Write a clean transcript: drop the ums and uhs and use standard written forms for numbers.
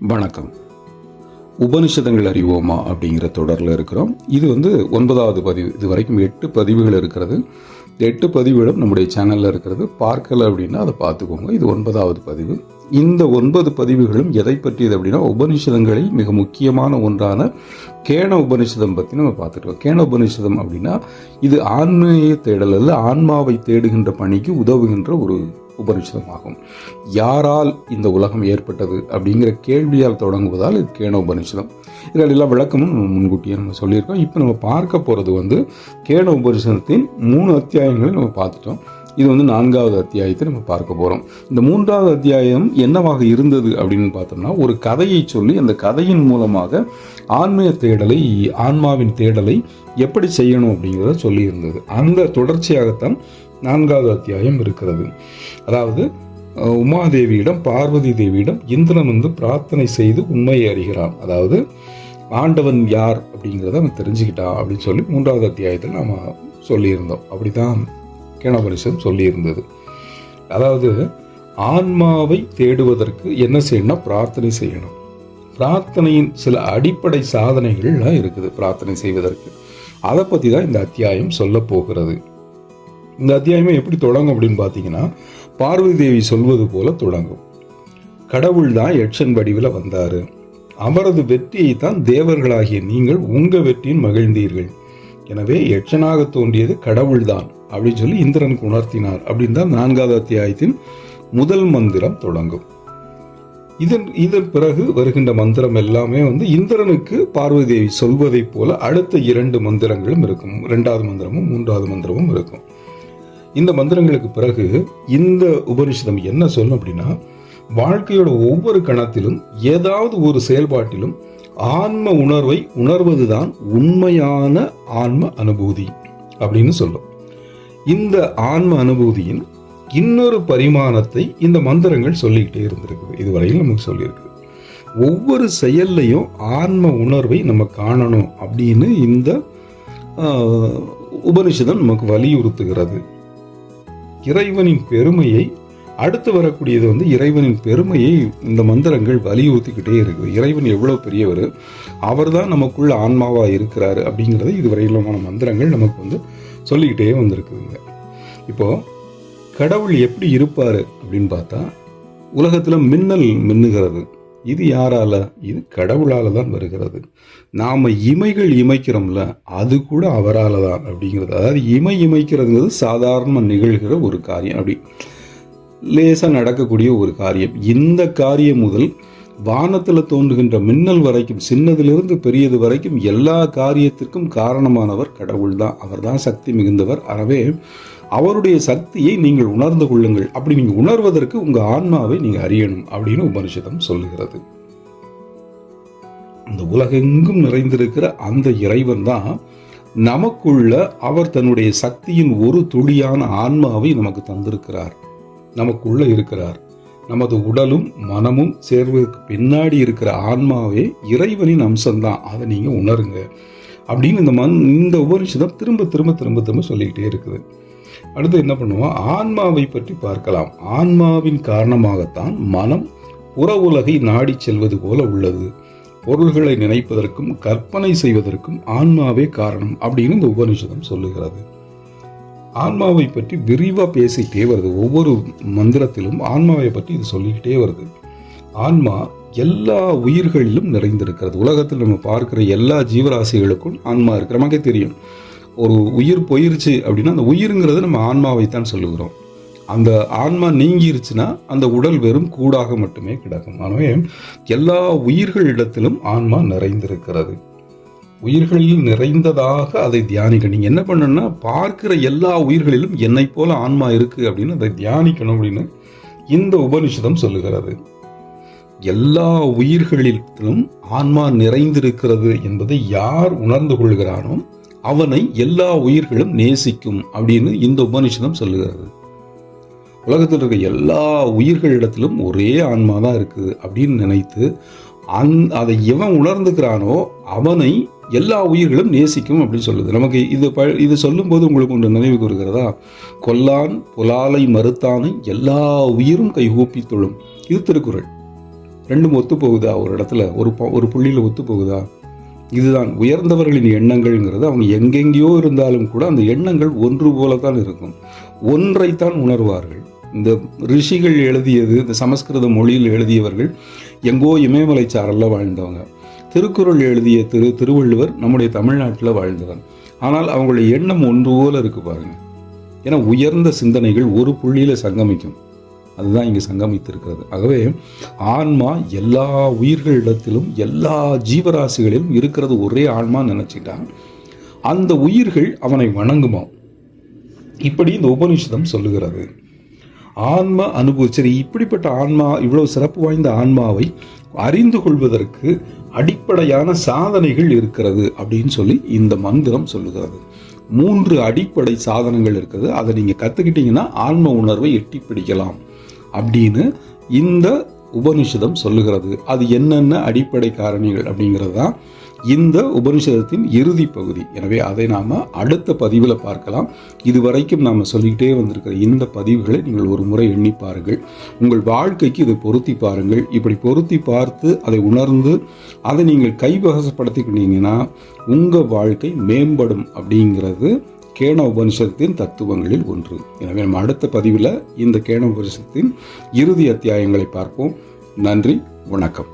வணக்கம். உபனிஷதங்கள் அறிவோமா அப்படிங்கிற தொடரில் இருக்கிறோம். இது 9வது பதிவு. இது வரைக்கும் 8 பதிவுகள் இருக்கிறது. 8 பதிவுகளும் நம்முடைய சேனலில் இருக்கிறது. பார்க்கலை அப்படின்னா அதை பார்த்துக்கோங்க. இது 9வது பதிவு. இந்த 9 பதிவுகளும் எதை பற்றியது அப்படின்னா, உபனிஷதங்களில் மிக முக்கியமான ஒன்றான கேன உபனிஷதம் பற்றி நம்ம பார்த்துருக்கோம். கேன உபனிஷதம் அப்படின்னா இது ஆன்மீக தேடல் அல்ல, ஆன்மாவை தேடுகின்ற பணிக்கு உதவுகின்ற ஒரு உபனிஷதமாகும். யாரால் இந்த உலகம் ஏற்பட்டது அப்படிங்கிற கேள்வியால் தொடங்குவதால் இது கேன உபனிஷதம். இதில் எல்லா விளக்கமும் முன்கூட்டியே நம்ம சொல்லியிருக்கோம். இப்போ நம்ம பார்க்க போகிறது கேன உபனிஷதத்தின் 3 அத்தியாயங்களை நம்ம பார்த்துட்டோம். இது 4வது அத்தியாயத்தை நம்ம பார்க்க போகிறோம். இந்த 3வது அத்தியாயம் என்னவாக இருந்தது அப்படின்னு பார்த்தோம்னா, ஒரு கதையை சொல்லி அந்த கதையின் மூலமாக ஆன்மாவின் தேடலை எப்படி செய்யணும் அப்படிங்கிறத சொல்லி இருந்தது. அந்த தொடர்ச்சியாகத்தான் 4வது அத்தியாயம் இருக்கிறது. அதாவது உமாதேவியிடம் பார்வதி தேவியிடம் இந்திரன் பிரார்த்தனை செய்து உண்மையை அறிகிறான். அதாவது ஆண்டவன் யார் அப்படிங்கிறத அவன் தெரிஞ்சுக்கிட்டான் அப்படின்னு சொல்லி 3வது அத்தியாயத்தில் நாம் சொல்லியிருந்தோம். அப்படிதான் கேனோபனிஷம் சொல்லியிருந்தது. அதாவது ஆன்மாவை தேடுவதற்கு என்ன செய்யணும்னா பிரார்த்தனை செய்யணும். பிரார்த்தனையின் சில அடிப்படை சாதனைகள்லாம் இருக்குது பிரார்த்தனை செய்வதற்கு. அதை பற்றி தான் இந்த அத்தியாயம் சொல்ல போகிறது. இந்த அத்தியாயமே எப்படி தொடங்கும் அப்படின்னு பார்த்தீங்கன்னா, பார்வதி தேவி சொல்வது போல தொடங்கும். கடவுள் தான் யட்சன் வடிவில் வந்தார். அவரது வெற்றியை தான் தேவர்களாகிய நீங்கள் உங்கள் வெற்றியின் மகிழ்ந்தீர்கள். எனவே யட்சனாக தோன்றியது கடவுள் தான் அப்படின்னு சொல்லி இந்திரனுக்கு உணர்த்தினார் அப்படின்னு தான் 4வது அத்தியாயத்தின் முதல் மந்திரம் தொடங்கும். இதன் பிறகு வருகின்ற மந்திரம் எல்லாமே இந்திரனுக்கு பார்வதி தேவி சொல்வதை போல அடுத்த 2 மந்திரங்களும் இருக்கும். 2வது மந்திரமும் 3வது மந்திரமும் இருக்கும். இந்த மந்திரங்களுக்கு பிறகு இந்த உபனிஷதம் என்ன சொல்லும் அப்படின்னா, வாழ்க்கையோட ஒவ்வொரு கணத்திலும் ஏதாவது ஒரு செயல்பாட்டிலும் ஆன்ம உணர்வை உணர்வதுதான் உண்மையான ஆன்ம அனுபூதி அப்படின்னு சொல்லும். இந்த ஆன்ம அனுபூதியின் இன்னொரு பரிமாணத்தை இந்த மந்திரங்கள் சொல்லிக்கிட்டே இருந்திருக்குது. இதுவரையில் நமக்கு சொல்லியிருக்கு. ஒவ்வொரு செயல்லையும் ஆன்ம உணர்வை நம்ம காணணும் அப்படின்னு இந்த உபனிஷதம் நமக்கு வலியுறுத்துகிறது. இறைவனின் பெருமையை அடுத்து வரக்கூடியது இறைவனின் பெருமையை இந்த மந்திரங்கள் வலியுறுத்திக்கிட்டே இருக்குது. இறைவன் எவ்வளவு பெரியவர், அவர் தான் நமக்குள்ள ஆன்மாவா இருக்கிறாரு அப்படிங்கிறத இதுவரையிலான மந்திரங்கள் நமக்கு சொல்லிக்கிட்டே வந்திருக்குதுங்க. இப்போ கடவுள் எப்படி இருப்பாரு அப்படின்னு பார்த்தா, உலகத்துல மின்னல் மின்னுகிறது. இது யாரால? இது கடவுளால தான் வருகிறது. நாம இமைகள் இமைக்கிறோம்ல, அது கூட அவரால் தான் அப்படிங்கிறது. அதாவது இமைக்கிறதுங்கிறது சாதாரண நிகழ்கிற ஒரு காரியம், அப்படி லேசாக நடக்கக்கூடிய ஒரு காரியம். இந்த காரியம் முதல் வானத்தில் தோன்றுகின்ற மின்னல் வரைக்கும், சின்னதிலிருந்து பெரியது வரைக்கும் எல்லா காரியத்திற்கும் காரணமானவர் கடவுள் தான். அவர் தான் சக்தி மிகுந்தவர். எனவே அவருடைய சக்தியை நீங்கள் உணர்ந்து கொள்ளுங்கள். அப்படி நீங்கள் உணர்வதற்கு உங்க ஆன்மாவை நீங்க அறியணும் அப்படின்னு உபனிஷதம் சொல்லுகிறது. இந்த உலகெங்கும் நிறைந்திருக்கிற அந்த இறைவன் தான் நமக்குள்ள அவர் தன்னுடைய சக்தியின் ஒரு துளியான ஆன்மாவை நமக்கு தந்திருக்கிறார், நமக்குள்ள இருக்கிறார். நமது உடலும் மனமும் சேர்வதற்கு பின்னாடி இருக்கிற ஆன்மாவே இறைவனின் அம்சம்தான். அதை நீங்க உணருங்க அப்படின்னு இந்த உபனிஷதம் திரும்ப திரும்ப திரும்ப திரும்ப சொல்லிக்கிட்டே இருக்குது. அடுத்து என்ன பண்ணுவோம், ஆன்மாவை பற்றி பார்க்கலாம். ஆன்மாவின் காரணமாகத்தான் மனம் புற உலகை நாடி செல்வது போல உள்ளது. பொருள்களை நினைப்பதற்கும் கற்பனை செய்வதற்கும் ஆன்மாவே காரணம் அப்படின்னு இந்த உபனிஷதம் சொல்லுகிறது. ஆன்மாவை பற்றி விரிவா பேசிக்கிட்டே வருது. ஒவ்வொரு மந்திரத்திலும் ஆன்மாவை பற்றி இது சொல்லிக்கிட்டே வருது. ஆன்மா எல்லா உயிர்களிலும் நிறைந்திருக்கிறது. உலகத்தில் நம்ம பார்க்கிற எல்லா ஜீவராசிகளுக்கும் ஆன்மா இருக்கு. நமக்கே தெரியும், ஒரு உயிர் போயிருச்சு அப்படின்னா அந்த உயிருங்கிறது நம்ம ஆன்மாவைத்தான் சொல்லுகிறோம். அந்த ஆன்மா நீங்கிருச்சுன்னா அந்த உடல் வெறும் கூடாக மட்டுமே கிடக்கும். எனவே எல்லா உயிர்களிடத்திலும் ஆன்மா நிறைந்திருக்கிறது. உயிர்களில் நிறைந்ததாக அதை தியானிக்க நீங்க என்ன பண்ணணும்னா, பார்க்கிற எல்லா உயிர்களிலும் என்னை போல ஆன்மா இருக்கு அப்படின்னு அதை தியானிக்கணும் அப்படின்னு இந்த உபனிஷதம் சொல்லுகிறது. எல்லா உயிர்களிலும் ஆன்மா நிறைந்திருக்கிறது என்பதை யார் உணர்ந்து கொள்கிறானோ அவனை எல்லா உயிர்களும் நேசிக்கும் அப்படின்னு இந்த உபனிஷதம் சொல்லுகிறது. உலகத்தில் இருக்க எல்லா உயிர்களிடத்திலும் ஒரே ஆன்மா தான் இருக்குது அப்படின்னு நினைத்து அதை எவன் உணர்ந்துக்கிறானோ அவனை எல்லா உயிர்களும் நேசிக்கும் அப்படின்னு சொல்லுது. நமக்கு இது சொல்லும் போது உங்களுக்கு ஒன்று நினைவுக்கு வருகிறதா, கொல்லான் புலாலை மறுத்தானை எல்லா உயிரும் கைகூப்பி தொழும். இது திருக்குறள். ரெண்டும் ஒத்து போகுதா? ஒரு இடத்துல ஒரு புள்ளியில் ஒத்து போகுதா? இதுதான் உயர்ந்தவர்களின் எண்ணங்கள்ங்கிறது. அவங்க எங்கெங்கேயோ இருந்தாலும் கூட அந்த எண்ணங்கள் ஒன்று போல தான் இருக்கும், ஒன்றைத்தான் உணர்வார்கள். இந்த ரிஷிகள் எழுதியது, இந்த சமஸ்கிருத மொழியில் எழுதியவர்கள் எங்கோ இமயமலை சாரல்ல வாழ்ந்தவங்க. திருக்குறள் எழுதிய திருவள்ளுவர் நம்முடைய தமிழ்நாட்டில் வாழ்ந்தவர். ஆனால் அவங்களுடைய எண்ணம் ஒன்று போல இருக்கு பாருங்க. ஏன்னா உயர்ந்த சிந்தனைகள் ஒரு புள்ளியில் சங்கமிக்கும். அதுதான் இங்கே சங்கமித்திருக்கிறது. ஆகவே ஆன்மா எல்லா உயிர்களிடத்திலும் எல்லா ஜீவராசிகளிலும் இருக்கிறது ஒரே ஆன்மா நினைச்சிட்டான். அந்த உயிர்கள் அவனை வணங்குமாம். இப்படி இந்த உபனிஷதம் சொல்லுகிறது. ஆன்மா சரி, இப்படிப்பட்ட ஆன்மா, இவ்வளவு சிறப்பு வாய்ந்த ஆன்மாவை அறிந்து கொள்வதற்கு அடிப்படையான சாதனைகள் இருக்கிறது அப்படின்னு சொல்லி இந்த மந்திரம் சொல்லுகிறது. 3 அடிப்படை சாதனங்கள் இருக்கிறது. அதை நீங்க கத்துக்கிட்டீங்கன்னா ஆன்ம உணர்வை எட்டி பிடிக்கலாம் அப்படின்னு இந்த உபனிஷதம் சொல்லுகிறது. அது என்னென்ன அடிப்படை காரணிகள் அப்படிங்கிறது தான் இந்த உபனிஷதத்தின் இறுதி பகுதி. எனவே அதை நாம் அடுத்த பதிவில் பார்க்கலாம். இதுவரைக்கும் நாம் சொல்லிக்கிட்டே வந்திருக்கிற இந்த பதிவுகளை நீங்கள் ஒரு முறை எண்ணி பாருங்கள். உங்கள் வாழ்க்கைக்கு இதை பொருத்தி பாருங்கள். இப்படி பொருத்தி பார்த்து அதை உணர்ந்து அதை நீங்கள் கைவசப்படுத்திக்கிட்டீங்கன்னா உங்கள் வாழ்க்கை மேம்படும் அப்படிங்கிறது கேன உபனிஷத்தின் தத்துவங்களில் ஒன்று. எனவே நம்ம அடுத்த பதிவில் இந்த கேன உபனிஷத்தின் இறுதி அத்தியாயங்களை பார்ப்போம். நன்றி, வணக்கம்.